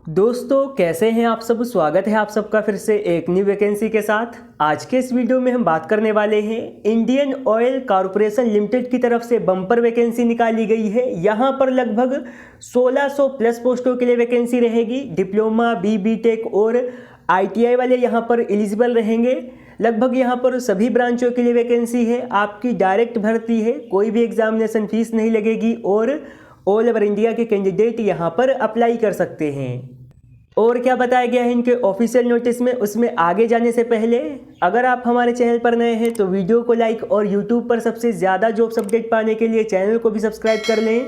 दोस्तों कैसे हैं आप सब। स्वागत है आप सबका फिर से एक न्यू वैकेंसी के साथ। आज के इस वीडियो में हम बात करने वाले हैं इंडियन ऑयल कॉरपोरेशन लिमिटेड की तरफ से बम्पर वैकेंसी निकाली गई है। यहां पर लगभग 1600 प्लस पोस्टों के लिए वैकेंसी रहेगी। डिप्लोमा बी टेक और ITI वाले यहां पर एलिजिबल रहेंगे। लगभग यहां पर सभी ब्रांचों के लिए वैकेंसी है। आपकी डायरेक्ट भर्ती है, कोई भी एग्जामिनेशन फीस नहीं लगेगी और ऑल ओवर इंडिया के कैंडिडेट यहां पर अप्लाई कर सकते हैं। और क्या बताया गया है इनके ऑफिशियल नोटिस में, उसमें आगे जाने से पहले अगर आप हमारे चैनल पर नए हैं तो वीडियो को लाइक और यूट्यूब पर सबसे ज़्यादा जॉब्स अपडेट पाने के लिए चैनल को भी सब्सक्राइब कर लें,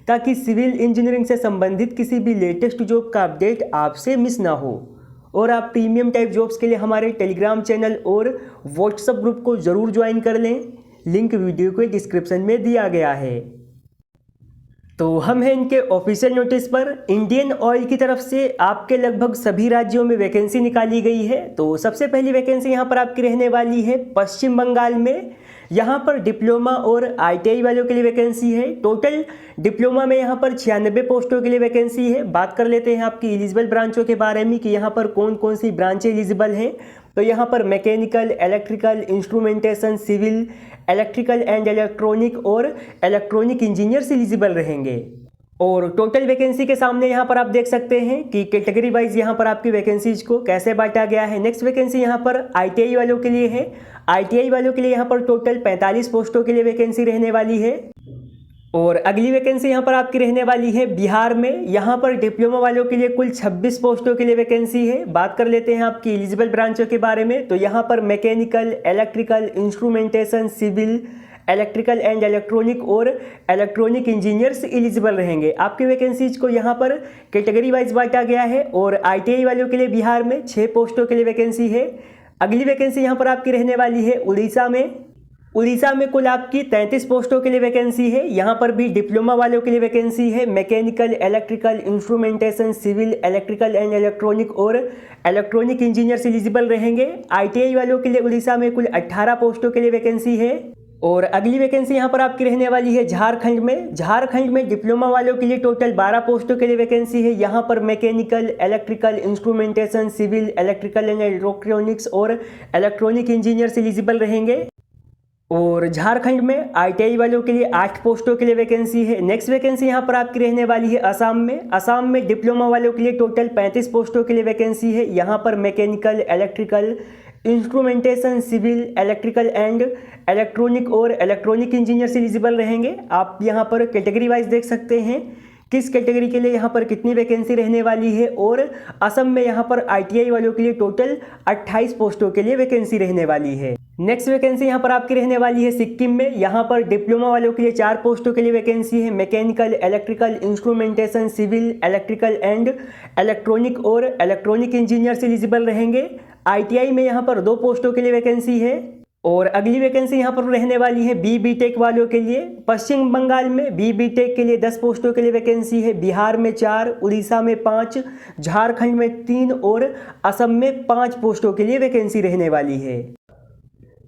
ताकि सिविल इंजीनियरिंग से संबंधित किसी भी लेटेस्ट जॉब का अपडेट आपसे मिस ना हो। और आप प्रीमियम टाइप जॉब्स के लिए हमारे टेलीग्राम चैनल और व्हाट्सएप ग्रुप को ज़रूर ज्वाइन कर लें। लिंक वीडियो के डिस्क्रिप्शन में दिया गया है। तो हम हैं इनके ऑफिशियल नोटिस पर। इंडियन ऑयल की तरफ से आपके लगभग सभी राज्यों में वैकेंसी निकाली गई है। तो सबसे पहली वैकेंसी यहाँ पर आपकी रहने वाली है पश्चिम बंगाल में। यहाँ पर डिप्लोमा और ITI वालों के लिए वैकेंसी है। टोटल डिप्लोमा में यहाँ पर 96 पोस्टों के लिए वैकेंसी है। बात कर लेते हैं आपकी एलिजिबल ब्रांचों के बारे में कि यहाँ पर कौन कौन सी ब्रांचें एलिजिबल हैं। तो यहाँ पर mechanical, electrical, instrumentation, civil, electrical and electronic और इलेक्ट्रॉनिक इंजीनियर्स एलिजिबल रहेंगे। और टोटल वैकेंसी के सामने यहाँ पर आप देख सकते हैं कि कैटेगरी वाइज यहाँ पर आपकी वैकेंसीज को कैसे बांटा गया है। नेक्स्ट वैकेंसी यहाँ पर ITI वालों के लिए है। ITI वालों के लिए यहाँ पर टोटल 45 पोस्टों के लिए वैकेंसी रहने वाली है। और अगली वैकेंसी यहाँ पर आपकी रहने वाली है बिहार में। यहाँ पर डिप्लोमा वालों के लिए कुल 26 पोस्टों के लिए वैकेंसी है। बात कर लेते हैं आपकी एलिजिबल ब्रांचों के बारे में। तो यहाँ पर mechanical, electrical, instrumentation, civil, electrical and electronic और इलेक्ट्रॉनिक इंजीनियर्स एलिजिबल रहेंगे। आपकी वैकेंसीज को यहाँ पर कैटेगरी वाइज बांटा गया है। और ITI वालों के लिए बिहार में 6 पोस्टों के लिए वैकेंसी है। अगली वैकेंसी यहाँ पर आपकी रहने वाली है उड़ीसा में। उड़ीसा में कुल आपकी 33 पोस्टों के लिए वैकेंसी है। यहाँ पर भी डिप्लोमा वालों के लिए वैकेंसी है। Mechanical, electrical, instrumentation, civil, electrical and electronic और इलेक्ट्रॉनिक इंजीनियर्स एलिजिबल रहेंगे। ITI वालों के लिए उड़ीसा में कुल 18 पोस्टों के लिए वैकेंसी है। और अगली वैकेंसी यहाँ पर आपकी रहने वाली है झारखंड में। झारखंड में डिप्लोमा वालों के लिए टोटल 12 पोस्टों के लिए वैकेंसी है। यहाँ पर mechanical, electrical, instrumentation, civil, electrical and electronics और इलेक्ट्रॉनिक इंजीनियर्स एलिजिबल रहेंगे। और झारखंड में ITI वालों के लिए 8 पोस्टों के लिए वैकेंसी है। नेक्स्ट वैकेंसी यहाँ पर आपकी रहने वाली है असम में। असम में डिप्लोमा वालों के लिए टोटल 35 पोस्टों के लिए वैकेंसी है। यहाँ पर mechanical, electrical, instrumentation, civil, electrical and electronic और इलेक्ट्रॉनिक इंजीनियर्स एलिजिबल रहेंगे। आप यहाँ पर कैटेगरी वाइज देख सकते हैं किस कैटेगरी के लिए यहाँ पर कितनी वैकेंसी रहने वाली है। और असम में यहाँ पर ITI वालों के लिए टोटल 28 पोस्टों के लिए वैकेंसी रहने वाली है। नेक्स्ट वैकेंसी यहाँ पर आपकी रहने वाली है सिक्किम में। यहाँ पर डिप्लोमा वालों के लिए 4 पोस्टों के लिए वैकेंसी है। Mechanical, electrical, instrumentation, civil, electrical and electronic और इलेक्ट्रॉनिक इंजीनियर्स एलिजिबल रहेंगे। ITI में यहाँ पर 2 पोस्टों के लिए वैकेंसी है। और अगली वैकेंसी यहाँ पर रहने वाली है बी टेक वालों के लिए। पश्चिम बंगाल में बी टेक के लिए 10 पोस्टों के लिए वैकेंसी है। बिहार में 4, उड़ीसा में 5, झारखंड में 3 और असम में 5 पोस्टों के लिए वैकेंसी रहने वाली है।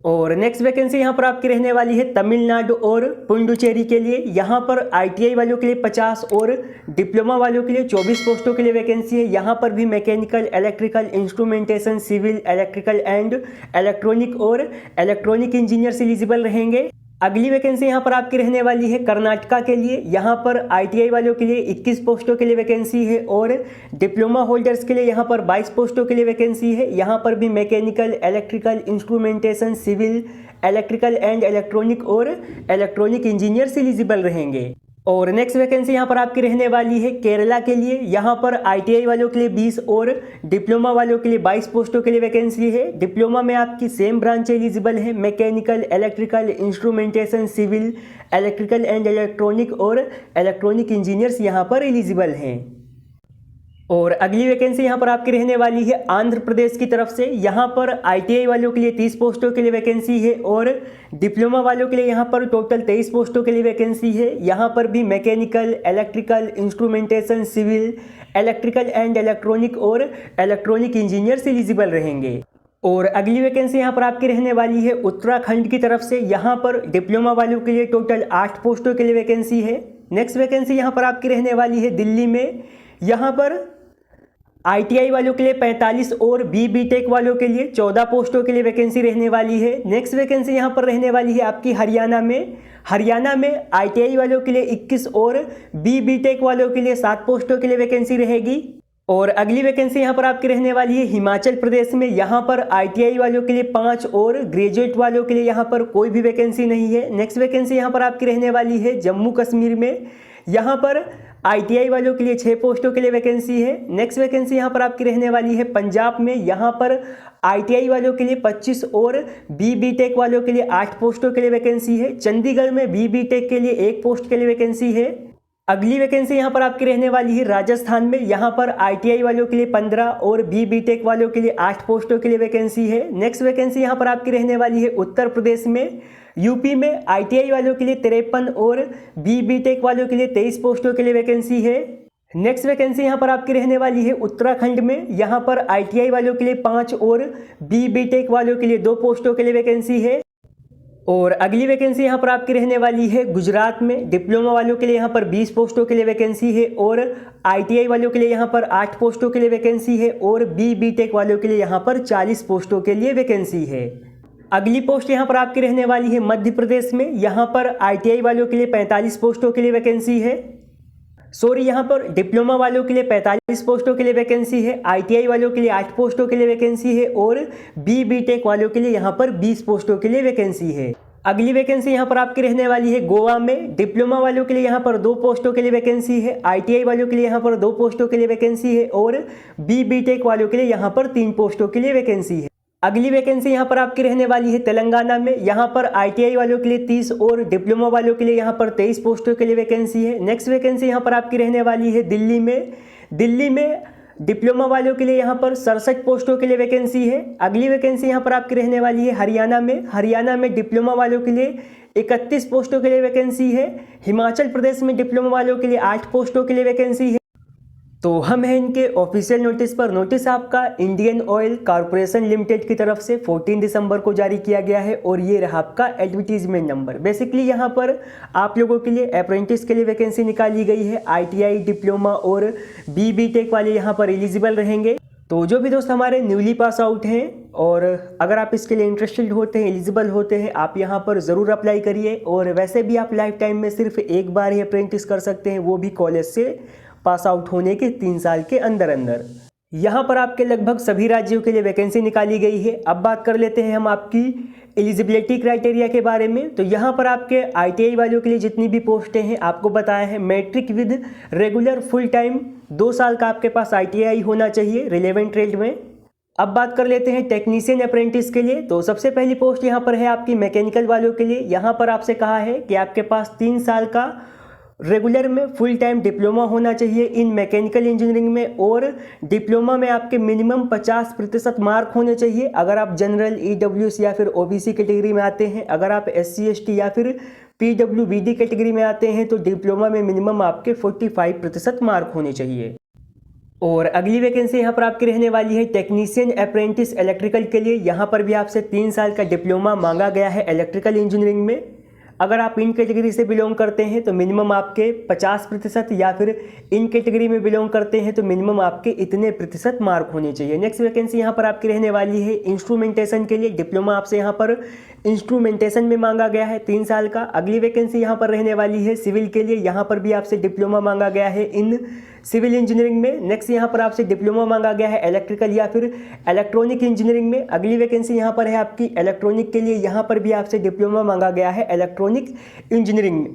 और नेक्स्ट वैकेंसी यहाँ पर आपकी रहने वाली है तमिलनाडु और पुडुचेरी के लिए। यहाँ पर ITI वालों के लिए 50 और डिप्लोमा वालों के लिए 24 पोस्टों के लिए वैकेंसी है। यहाँ पर भी mechanical, electrical, instrumentation, civil, electrical and electronic और इलेक्ट्रॉनिक इंजीनियर्स एलिजिबल रहेंगे। अगली वैकेंसी यहाँ पर आपकी रहने वाली है कर्नाटका के लिए। यहाँ पर ITI वालों के लिए 21 पोस्टों के लिए वैकेंसी है। और डिप्लोमा होल्डर्स के लिए यहाँ पर 22 पोस्टों के लिए वैकेंसी है। यहाँ पर भी mechanical, electrical, instrumentation, civil, electrical and electronic और इलेक्ट्रॉनिक इंजीनियर्स एलिजिबल रहेंगे। और नेक्स्ट वैकेंसी यहाँ पर आपकी रहने वाली है केरला के लिए। यहाँ पर ITI वालों के लिए 20 और डिप्लोमा वालों के लिए 22 पोस्टों के लिए वैकेंसी है। डिप्लोमा में आपकी सेम ब्रांच एलिजिबल है। Mechanical, electrical, instrumentation, civil, electrical and electronic और इलेक्ट्रॉनिक इंजीनियर्स यहाँ पर एलिजिबल हैं। और अगली वैकेंसी यहाँ पर आपकी रहने वाली है आंध्र प्रदेश की तरफ से। यहाँ पर ITI वालों के लिए 30 पोस्टों के लिए वैकेंसी है। और डिप्लोमा वालों के लिए यहाँ पर टोटल 23 पोस्टों के लिए वैकेंसी है। यहाँ पर भी mechanical, electrical, instrumentation, civil, electrical and electronic और इलेक्ट्रॉनिक इंजीनियर्स एलिजिबल रहेंगे। और अगली वैकेंसी यहाँ पर आपकी रहने वाली है उत्तराखंड की तरफ से। यहाँ पर डिप्लोमा वालों के लिए टोटल 8 पोस्टों के लिए वैकेंसी है। नेक्स्ट वैकेंसी यहाँ पर आपकी रहने वाली है दिल्ली में। यहाँ पर ITI वालों के लिए 45 और BTech वालों के लिए 14 पोस्टों के लिए वैकेंसी रहने वाली है। नेक्स्ट वैकेंसी यहाँ पर रहने वाली है आपकी हरियाणा में ITI वालों के लिए 21 और BTech वालों के लिए 7 पोस्टों के लिए वैकेंसी रहेगी। और अगली वैकेंसी यहाँ पर आपकी रहने वाली है हिमाचल प्रदेश में। यहाँ पर ITI वालों के लिए 5 और ग्रेजुएट वालों के लिए यहाँ पर कोई भी वैकेंसी नहीं है। नेक्स्ट वैकेंसी यहाँ पर आपकी रहने वाली है जम्मू कश्मीर में। यहाँ पर ITI वालों के लिए 6 पोस्टों के लिए वैकेंसी है। नेक्स्ट वैकेंसी यहाँ पर आपकी रहने वाली है पंजाब में। यहाँ पर ITI वालों के लिए 25 और BTech वालों के लिए 8 पोस्टों के लिए वैकेंसी है। चंडीगढ़ में BTech के लिए 1 पोस्ट के लिए वैकेंसी है। अगली वैकेंसी यहाँ पर आपकी रहने वाली है राजस्थान में। यहाँ पर ITI वालों के लिए 15 और BTech वालों के लिए 8 पोस्टों के लिए वैकेंसी है। नेक्स्ट वैकेंसी यहाँ पर आपकी रहने वाली है उत्तर प्रदेश में। यूपी में ITI वालों के लिए 53 और BTech वालों के लिए 23 पोस्टों के लिए वैकेंसी है। नेक्स्ट वैकेंसी यहाँ पर आपकी रहने वाली है उत्तराखंड में। यहाँ पर ITI वालों के लिए 5 और BTech वालों के लिए 2 पोस्टों के लिए वैकेंसी है। और अगली वैकेंसी यहाँ पर आपकी रहने वाली है गुजरात में। डिप्लोमा वालों के लिए यहाँ पर 20 पोस्टों के लिए वैकेंसी है और ITI वालों के लिए यहाँ पर 8 पोस्टों के लिए वैकेंसी है और BTech वालों के लिए यहाँ पर 40 पोस्टों के लिए वैकेंसी है। अगली पोस्ट यहाँ पर आपकी रहने वाली है मध्य प्रदेश में। यहाँ पर ITI वालों के लिए 45 पोस्टों के लिए वैकेंसी है। यहाँ पर डिप्लोमा वालों के लिए 45 पोस्टों के लिए वैकेंसी है। ITI वालों के लिए 8 पोस्टों के लिए वैकेंसी है और BTech वालों के लिए यहाँ पर 20 पोस्टों के लिए वैकेंसी है। अगली वैकेंसी यहाँ पर आपकी रहने वाली है गोवा में। डिप्लोमा वालों के लिए यहाँ पर 2 पोस्टों के लिए वैकेंसी है। ITI वालों के लिए यहाँ पर 2 पोस्टों के लिए वैकेंसी है और BTech वालों के लिए यहाँ पर 3 पोस्टों के लिए वैकेंसी है। अगली वैकेंसी यहाँ पर आपकी रहने वाली है तेलंगाना में। यहाँ पर ITI वालों के लिए 30 और डिप्लोमा वालों के लिए यहाँ पर 23 पोस्टों के लिए वैकेंसी है। नेक्स्ट वैकेंसी यहाँ पर आपकी रहने वाली है दिल्ली में डिप्लोमा वालों के लिए यहाँ पर 67 पोस्टों के लिए वैकेंसी है। अगली वैकेंसी यहाँ पर आपकी रहने वाली है हरियाणा में डिप्लोमा वालों के लिए 31 पोस्टों के लिए वैकेंसी है। हिमाचल प्रदेश में डिप्लोमा वालों के लिए 8 पोस्टों के लिए वैकेंसी है। तो हम हैं इनके ऑफिशियल नोटिस पर। नोटिस आपका इंडियन ऑयल कॉरपोरेशन लिमिटेड की तरफ से 14 दिसंबर को जारी किया गया है और ये रहा आपका एडवर्टीजमेंट नंबर। बेसिकली यहाँ पर आप लोगों के लिए अप्रेंटिस के लिए वैकेंसी निकाली गई है। ITI डिप्लोमा और BTech वाले यहाँ पर एलिजिबल रहेंगे। तो जो भी दोस्त हमारे न्यूली पास आउट हैं और अगर आप इसके लिए इंटरेस्टेड होते हैं, एलिजिबल होते हैं, आप यहाँ पर ज़रूर अप्लाई करिए। और वैसे भी आप लाइफ टाइम में सिर्फ एक बार ही अप्रेंटिस कर सकते हैं, वो भी कॉलेज से पास आउट होने के 3 साल के अंदर। यहाँ पर आपके लगभग सभी राज्यों के लिए वैकेंसी निकाली गई है। अब बात कर लेते हैं हम आपकी एलिजिबिलिटी क्राइटेरिया के बारे में। तो यहाँ पर आपके ITI वालों के लिए जितनी भी पोस्टें हैं आपको बताया है matric with regular full time 2 साल का आपके पास ITI होना चाहिए रिलेवेंट ट्रेड में। अब बात कर लेते हैं टेक्नीशियन अप्रेंटिस के लिए। तो सबसे पहली पोस्ट यहाँ पर है आपकी मैकेनिकल वालों के लिए। यहाँ पर आपसे कहा है कि आपके पास 3 साल का रेगुलर में फुल टाइम डिप्लोमा होना चाहिए इन मैकेनिकल इंजीनियरिंग में और डिप्लोमा में आपके मिनिमम 50% मार्क होने चाहिए अगर आप जनरल EWS या फिर OBC कैटेगरी में आते हैं। अगर आप SC ST या फिर PWBD कैटेगरी में आते हैं तो डिप्लोमा में मिनिमम आपके 45% मार्क होने चाहिए। और अगली वैकेंसी यहाँ पर आपकी रहने वाली है टेक्नीशियन अप्रेंटिस इलेक्ट्रिकल के लिए। यहाँ पर भी आपसे 3 साल का डिप्लोमा मांगा गया है इलेक्ट्रिकल इंजीनियरिंग में। अगर आप इन कैटेगरी से बिलोंग करते हैं तो मिनिमम आपके 50% या फिर इन कैटेगरी में बिलोंग करते हैं तो मिनिमम आपके इतने प्रतिशत मार्क होने चाहिए। नेक्स्ट वैकेंसी यहाँ पर आपकी रहने वाली है इंस्ट्रूमेंटेशन के लिए। डिप्लोमा आपसे यहाँ पर इंस्ट्रूमेंटेशन में मांगा गया है 3 साल का। अगली वैकेंसी यहाँ पर रहने वाली है सिविल के लिए। यहाँ पर भी आपसे डिप्लोमा मांगा गया है इन सिविल इंजीनियरिंग में। नेक्स्ट यहाँ पर आपसे डिप्लोमा मांगा गया है इलेक्ट्रिकल या फिर इलेक्ट्रॉनिक इंजीनियरिंग में। अगली वैकेंसी यहाँ पर है आपकी इलेक्ट्रॉनिक के लिए। यहाँ पर भी आपसे डिप्लोमा मांगा गया है इलेक्ट्रॉनिक इंजीनियरिंग में।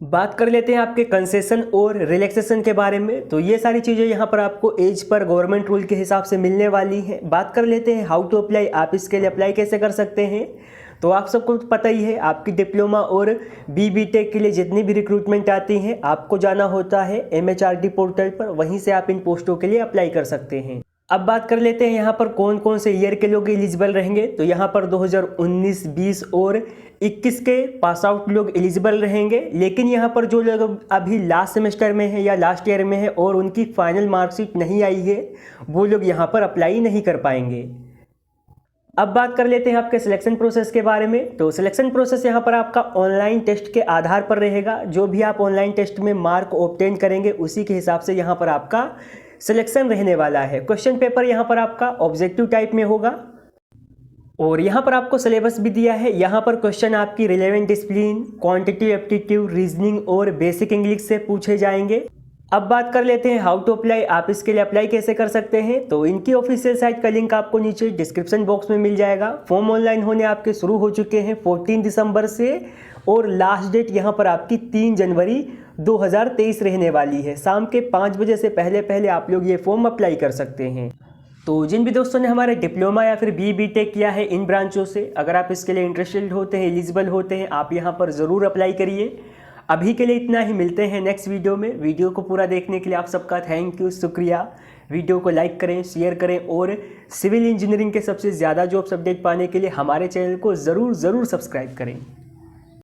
बात कर लेते हैं आपके कंसेशन और रिलैक्सेशन के बारे में। तो ये सारी चीज़ें यहाँ पर आपको एज पर गवर्नमेंट रूल के हिसाब से मिलने वाली हैं। बात कर लेते हैं हाउ टू अप्लाई, आप इसके लिए अप्लाई कैसे कर सकते हैं। तो आप सबको पता ही है आपकी डिप्लोमा और BTech के लिए जितनी भी रिक्रूटमेंट आती हैं आपको जाना होता है MHRD पोर्टल पर, वहीं से आप इन पोस्टों के लिए अप्लाई कर सकते हैं। अब बात कर लेते हैं यहाँ पर कौन कौन से ईयर के लोग एलिजिबल रहेंगे। तो यहाँ पर 2019, 20 और 21 के पास आउट लोग एलिजिबल रहेंगे। लेकिन यहाँ पर जो लोग अभी लास्ट सेमेस्टर में है या लास्ट ईयर में है और उनकी फाइनल मार्कशीट नहीं आई है वो लोग यहाँ पर अप्लाई नहीं कर पाएंगे। अब बात कर लेते हैं आपके सिलेक्शन प्रोसेस के बारे में। तो सिलेक्शन प्रोसेस यहाँ पर आपका ऑनलाइन टेस्ट के आधार पर रहेगा। जो भी आप ऑनलाइन टेस्ट में मार्क ऑब्टेन करेंगे उसी के हिसाब से यहाँ पर आपका सिलेक्शन रहने वाला है। क्वेश्चन पेपर यहाँ पर आपका ऑब्जेक्टिव टाइप में होगा और यहाँ पर आपको सिलेबस भी दिया है। यहाँ पर क्वेश्चन आपकी relevant discipline, quantitative aptitude, reasoning और बेसिक इंग्लिश से पूछे जाएंगे। अब बात कर लेते हैं हाउ टू अप्लाई, आप इसके लिए अप्लाई कैसे कर सकते हैं। तो इनकी ऑफिशियल साइट का लिंक आपको नीचे डिस्क्रिप्शन बॉक्स में मिल जाएगा। फॉर्म ऑनलाइन होने आपके शुरू हो चुके हैं 14 दिसंबर से और लास्ट डेट यहाँ पर आपकी 3 जनवरी 2023 रहने वाली है। शाम के 5 बजे से पहले पहले आप लोग ये फॉर्म अप्लाई कर सकते हैं। तो जिन भी दोस्तों ने हमारे डिप्लोमा या फिर BTech किया है इन ब्रांचों से, अगर आप इसके लिए इंटरेस्टेड होते हैं, एलिजिबल होते हैं, आप यहाँ पर ज़रूर अप्लाई करिए। अभी के लिए इतना ही, मिलते हैं नेक्स्ट वीडियो में। वीडियो को पूरा देखने के लिए आप सबका थैंक यू, शुक्रिया। वीडियो को लाइक करें, शेयर करें और सिविल इंजीनियरिंग के सबसे ज़्यादा जॉब्स अपडेट पाने के लिए हमारे चैनल को ज़रूर सब्सक्राइब करें।